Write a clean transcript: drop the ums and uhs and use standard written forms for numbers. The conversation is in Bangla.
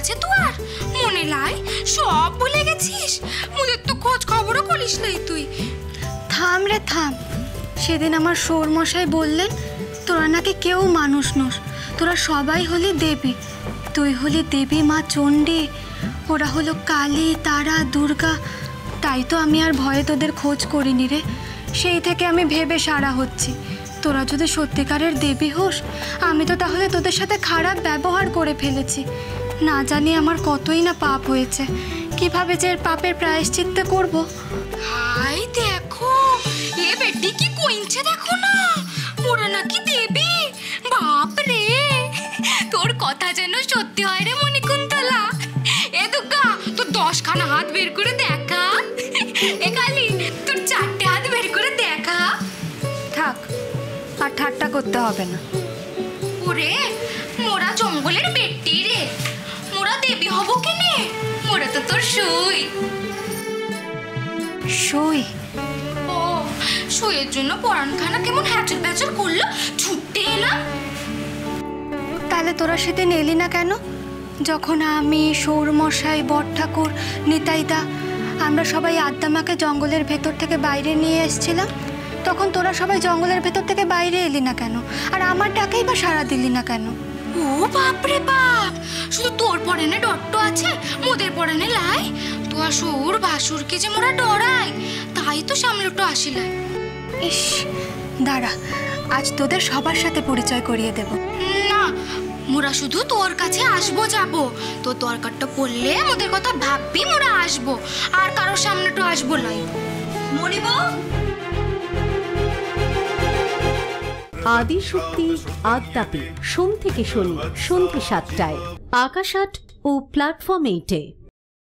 আছে তো আর মনে লাই সব ভুলে গেছিস? মোদের তো খোঁজ খবরও করিস নাই তুই। থাম রে থাম। সেদিন আমার সৌর মশাই বললেন তোরা নাকি কেউ মানুষ নোস, তোরা সবাই হলি দেবী। তুই হলি দেবী মা চণ্ডী, ওরা হলো কালী, তারা, দুর্গা। তাই তো আমি আর ভয়ে তোদের খোঁজ করিনি রে। সেই থেকে আমি ভেবে সারা হচ্ছি তোরা যদি সত্যিকারের দেবী হোস, আমি তো তাহলে তোদের সাথে খারাপ ব্যবহার করে ফেলেছি। না জানি আমার কতই না পাপ হয়েছে, কিভাবে যে এর পাপের প্রায়শ্চিত্ত করব। হাই দেখো এ বেটি কি কইছে, দেখো না ওরা নাকি দেবী। বাপ রে, তোর কথা যেন সত্যি হয় রে মণিকুন্তলা। এ দুর্গা তোর 10খানা হাত বের করে দেখা। এ কালী তোর 4টে হাত বের করে দেখা। থাক, আর ঠাট্টা করতে হবে না। ওরে মোরা জঙ্গলের বেটি রে, মোরা দেবী হব কেনে? মোরা তো তোর সই। সই? ও সইয়ের জন্য পরাণখানা কেমন হ্যাচর প্যাচর করলো, ছুটতে এলাম। তাহলে তোরা সেদিন এলি না কেন? যখন আমি, সৌরমশাই, বট ঠাকুর, নিতাইদা আমরা সবাই আদ্দামাকে জঙ্গলের ভেতর থেকে বাইরে নিয়ে এসেছিলাম, তখন তোরা সবাই জঙ্গলের ভেতর থেকে বাইরে এলি না কেন? আর আমার ডাকেই বা সাড়া দিলি না কেন? ও বাপরে বাপ, শুধু তোর পরানে ডট্ট আছে, মোদের পরানে লাই। তো আসুর ভাসুরকে যে মোরা ডরাই, তাই তো সামলেটো আসিলাই। ইস, দাঁড়া, আজ তোদের সবার সাথে পরিচয় করিয়ে দেব। না, মোরা শুধু তোর কাছে আসবো যাবো, তোর দরকারটা পড়লে মোদের কথা ভাববি মোরা আসবো, আর কারোর সামনেটো আসবো নাই। মরিব। আদিশক্তি আদ্যাপি সোম থেকে শনি সন্ধ্যে 7টায় আকাশ 8 ও প্ল্যাটফর্ম 8-এ।